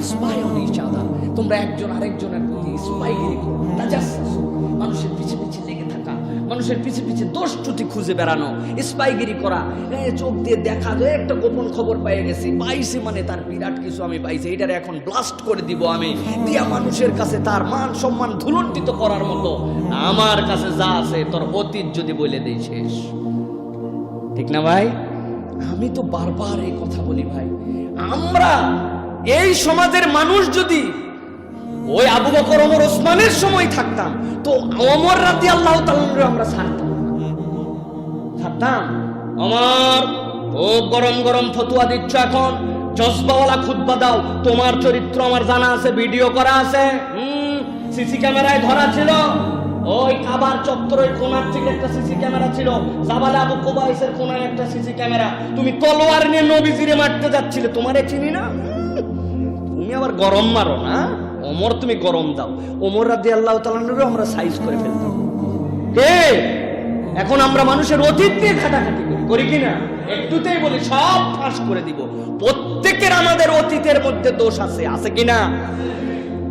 Spy on each other, তোমরা একজন আরেকজনের প্রতি স্পাইগিরি করো, তাজাসসুস, মানুষের পিছে পিছে লেগে থাকা, মানুষের পিছে পিছে দোষ ত্রুটি খুঁজে বেড়ানো, স্পাইগিরি করা, চোখ দিয়ে দেখা যায় একটা গোপন খবর পেয়ে গেছি, পাইছি মানে তার বিরাট কিছু আমি পাইছি, এটারে এখন ব্লাস্ট করে দিব আমি, দিয়া মানুষের কাছে তার মান সম্মান ধুলণ্ঠিত করার মতো আমার কাছে যা আছে তোর অতীত যদি বলে দেই শেষ। ঠিক না ভাই? আমি তো বারবার এই কথা বলি ভাই, আমরা এই সমাজের মানুষ যদি ওই আবু বকর ওমর ওসমানের সময় থাকতাম তো ওমর রাদিয়াল্লাহু তাআলা আমরা ছাড়তাম। ওমর খুব গরম গরম ফতোয়া দিচ্ছ, এখন জজবাওয়ালা খুতবা দাও, তোমার চরিত্র আমার জানা আছে, ভিডিও করা আছে, সিসি ক্যামেরায় ধরা ছিল, ওই কাবার চত্বরের কোণার থেকে একটা সিসি ক্যামেরা ছিল, জাবালে আবু কুবাইসের কোণায় একটা সিসি ক্যামেরা, তুমি তলোয়ার নিয়ে নবীজিরে মারতে যাচ্ছিলে, তোমারে চিনি না, তুমি আবার গরম মারো না। ওমর তুমি গরম দাও, ওমর রাদিয়াল্লাহু তাআলারও আমরা সাইজ করে ফেলতাম। কে এখন আমরা মানুষের অতীত নিয়ে ঘাটাঘাটি করি কিনা? একটুতেই বলি সব ফাঁস করে দিব। প্রত্যেকের আমাদের অতীতের মধ্যে দোষ আছে, আছে কিনা?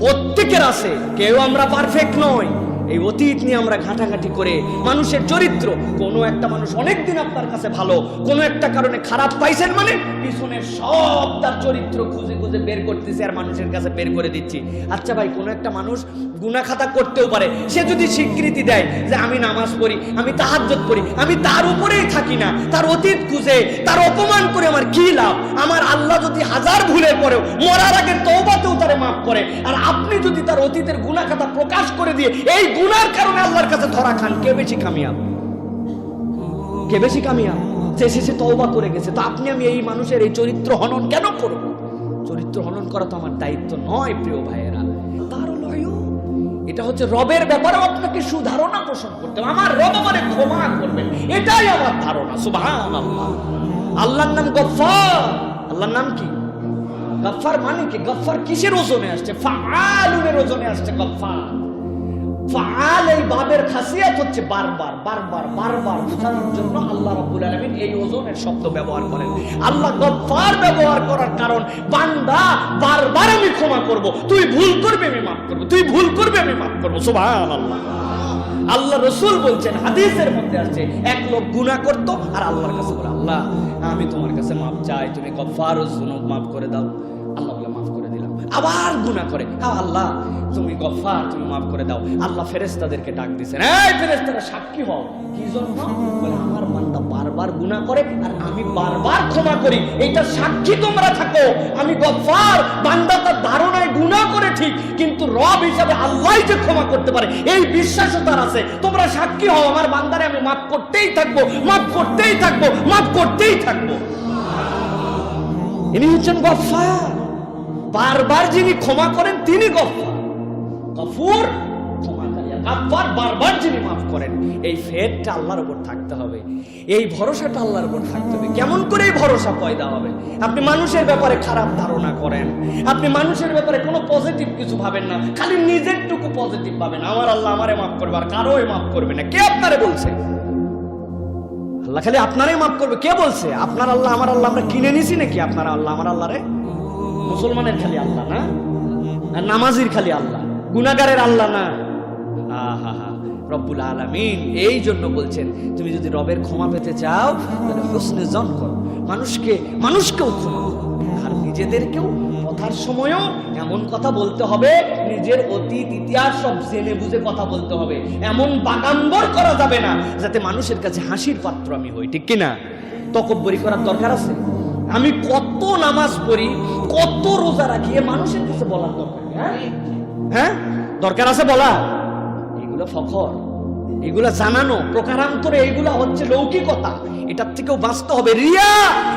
প্রত্যেকের আছে, কেউ আমরা পারফেক্ট নই। এই অতীত নিয়ে আমরা ঘাটাঘাটি করে মানুষের চরিত্র, কোনো একটা মানুষ অনেকদিন আপনার কাছে ভালো, কোনো একটা কারণে খারাপ পাইছেন মানে পিছনের সব তার চরিত্র খুঁজে খুঁজে বের করতেছে আর মানুষের কাছে বের করে দিচ্ছি। আচ্ছা ভাই, কোনো একটা মানুষ গুনাহ খাতা করতেও পারে, সে যদি স্বীকৃতি দেয় যে আমি নামাজ পড়ি, আমি তাহাজ্জুদ পড়ি, আমি তার উপরেই থাকি না, তার অতীত খুঁজে তার অপমান করে আমার কি লাভ? আমার আল্লাহ যদি হাজার ভুলের পরেও মরার আগের তওবাতেও তারে মাফ করে, আর আপনি যদি তার অতীতের গুনাহ খাতা প্রকাশ করে দিয়ে এই গুনার কারণে আল্লাহর কাছে ধরা খান, কে বেশি কামিয়াব? কে বেশি কামিয়াব? সে তওবা করে গেছে, তো আপনি আমি এই মানুষের এই চরিত্র হনন কেন করব? চরিত্র হনন করা তো আমার দায়িত্ব নয় প্রিয় ভাইয়েরা। তার এটা হচ্ছে রবের ব্যাপারে আপনাকে সুধারণা পোষণ করতে হবে, আমার রব আমারে ক্ষমা করবেন, এটাই আমার ধারণা। সুবহানাল্লাহ। আল্লাহর নাম গফফার। আল্লাহর নাম কি? গফফার মানে কি? গফফার কিসের ওজনে আসছে? ফাআলুনের ওজনে আসছে গফফার। ফাআল এই বাবের খাসিয়াত হচ্ছে বারবার বারবার বারবার বোঝানোর জন্য আল্লাহ রাব্বুল আলামিন এই ওজনের শব্দ ব্যবহার করেন। আল্লাহ গফফার ব্যবহার করার কারণ, বান্দা বারবার আমি ক্ষমা করব, তুই ভুল করবে আমি মাফ করব, তুই ভুল করবে আমি মাফ করব। সুবহানাল্লাহ। আল্লাহ রাসূল বলছেন, হাদিসের মধ্যে আছে, এক লোক গুনাহ করত আর আল্লাহর কাছে বলে, আল্লাহ আমি তোমার কাছে মাফ চাই, তুমি গফফারুয যুনুব মাফ করে দাও। আল্লাহ বলে মাফ করে দিলাম। আবার গুনাহ করে, আল্লাহ তুমি গফফার, তুমি মাফ করে দাও। আল্লাহ ফেরেশতাদেরকে ডাক দিয়েছেন, এই ফেরেশতারা সাক্ষী হও, কি জন্য? বলে আমার বান্দা বারবার গুনাহ করে আর আমি বারবার ক্ষমা করি, এইটা সাক্ষী তোমরা থাকো। আমি গফফার, বান্দা তার ধারণায় গুনাহ করে ঠিক, কিন্তু রব হিসাবে আল্লাহই যে ক্ষমা করতে পারে এই বিশ্বাসও তার আছে। তোমরা সাক্ষী হও, আমার বান্দারে আমি মাফ করতেই থাকবো, মাফ করতেই থাকবো, মাফ করতেই থাকবো। ইনি হচ্ছেন গফফার। বারবার যিনি ক্ষমা করেন তিনি গফফার। গফুর ক্ষমাকারী, গফফার বারবার যিনি মাফ করেন। এই ফেদটা আল্লাহর উপর থাকতে হবে, এই ভরসাটা আল্লাহর উপর থাকতে হবে। কেমন করে এই ভরসা পয়দা হবে? আপনি মানুষের ব্যাপারে খারাপ ধারণা করেন, আপনি মানুষের ব্যাপারে কোনো পজিটিভ কিছু ভাবেন না, খালি নিজেরটুকু পজিটিভ ভাবেন, আমার আল্লাহ আমারে মাফ করবে আর কারোই মাফ করবে না। কে আপনারে বলছে? আল্লাহ খালি আপনারাই মাফ করবে। কে বলছে? আপনার আল্লাহ আমার আল্লাহ আমরা কিনে নিছি নাকি? আপনার আল্লাহ আমার আল্লাহ রে? মুসলমানের খালি আল্লাহ না, নামাজির খালি আল্লাহ, গুনাহগারের আল্লাহ না। রব্বুল আলামিন এই জন্য বলছেন, তুমি যদি রবের ক্ষমা পেতে চাও তাহলে হুসনে জন করো, মানুষকেও ক্ষমা করো, আর নিজেদেরকেও কথার সময়ও এমন কথা বলতে হবে, নিজের অতীত ইতিহাস সব জেনে বুঝে কথা বলতে হবে। এমন বাগাম্বর করা যাবে না যাতে মানুষের কাছে হাসির পাত্র আমি হই। ঠিক কিনা? তকব্বরি করার দরকার আছে? আমি কত নামাজ পড়ি, কত রোজা রাখি, মানুষের কাছে বলার দরকার? হ্যাঁ, দরকার আছে বলা? এগুলো ফখর, এগুলো জানানো প্রকারান্তরে, এগুলো হচ্ছে লৌকিকতা। এটার থেকেও বাঁচতে হবে। রিয়া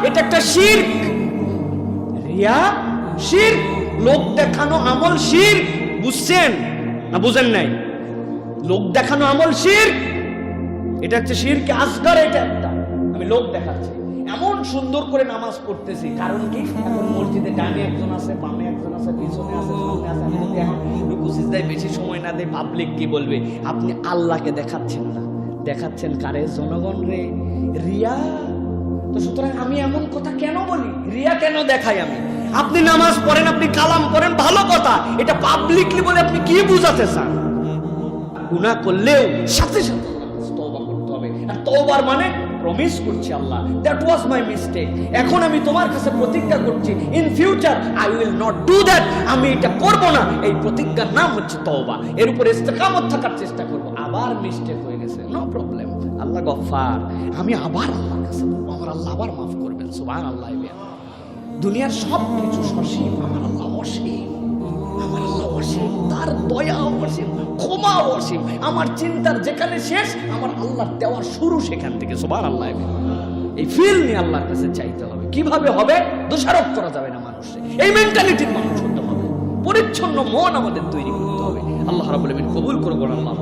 এটা একটা শিরক। রিয়া শিরক, লোক দেখানো আমল শিরক। বুঝছেন না বুঝেন নাই? লোক দেখানো আমল শিরক, এটা হচ্ছে শিরক আসগর। এটা একটা আমি লোক দেখাচ্ছি, এমন সুন্দর করে নামাজ পড়তেছি, কারণ কি? এখন মসজিদে ডানে একজন আছে, বামে একজন আছে, পিছনে আছে, সামনে আছে। আমি যদি এখন রুকু সিজদায় বেশি সময় না দেই, পাবলিক কি বলবে? আপনি আল্লাহকে দেখাচ্ছেন না, দেখাচ্ছেন কারে? জনগণ রে। রিয়া। তো সুতরাং আমি এমন কথা কেন বলি? রিয়া কেন দেখাই আমি? আপনি নামাজ পড়েন, আপনি কালাম পড়েন, কথা, এটা পাবলিকলি বলে আপনি কি বুঝাতে চান? গুনাহ করলেও সাথে সাথে তওবা করতে হবে। আর তওবার মানে প্রমিস করছি আল্লাহ, দ্যাট ওয়াজ মাই মিস্টেক, এখন আমি তোমার কাছে প্রতিজ্ঞা করছি in future I will not do that, আমি এটা করব না। এই প্রতিজ্ঞার নাম হচ্ছে তওবা। এর উপরে ইস্তেকামত থাকার চেষ্টা করব। আবার মিস্টেক হয়ে গেছে, নো প্রবলেম, আল্লাহ গফফার, আমি আবার আল্লাহর কাছে বলবো, আমার আল্লাহ আবার মাফ করবেন। সুবহানাল্লাহ। দুনিয়ার সব কিছু সসীম, আমার আল্লাহ অসীম, আমার আল্লাহ অসীম, তার দয়া অসীম, ক্ষমা অসীম। আমার চিন্তার যেখানে শেষ, আমার আল্লাহর দেওয়ার শুরু সেখান থেকে। সুবহানাল্লাহ। এই ফিল নিয়ে আল্লাহর কাছে চাইতে হবে। কিভাবে হবে? দোষারোপ করা যাবে না মানুষে, এই মেন্টালিটির মানুষ হতে হবে। পরিচ্ছন্ন মন আমাদের তৈরি করতে হবে। আল্লাহ রাব্বুল আলামিন কবুল করুন। আল্লাহ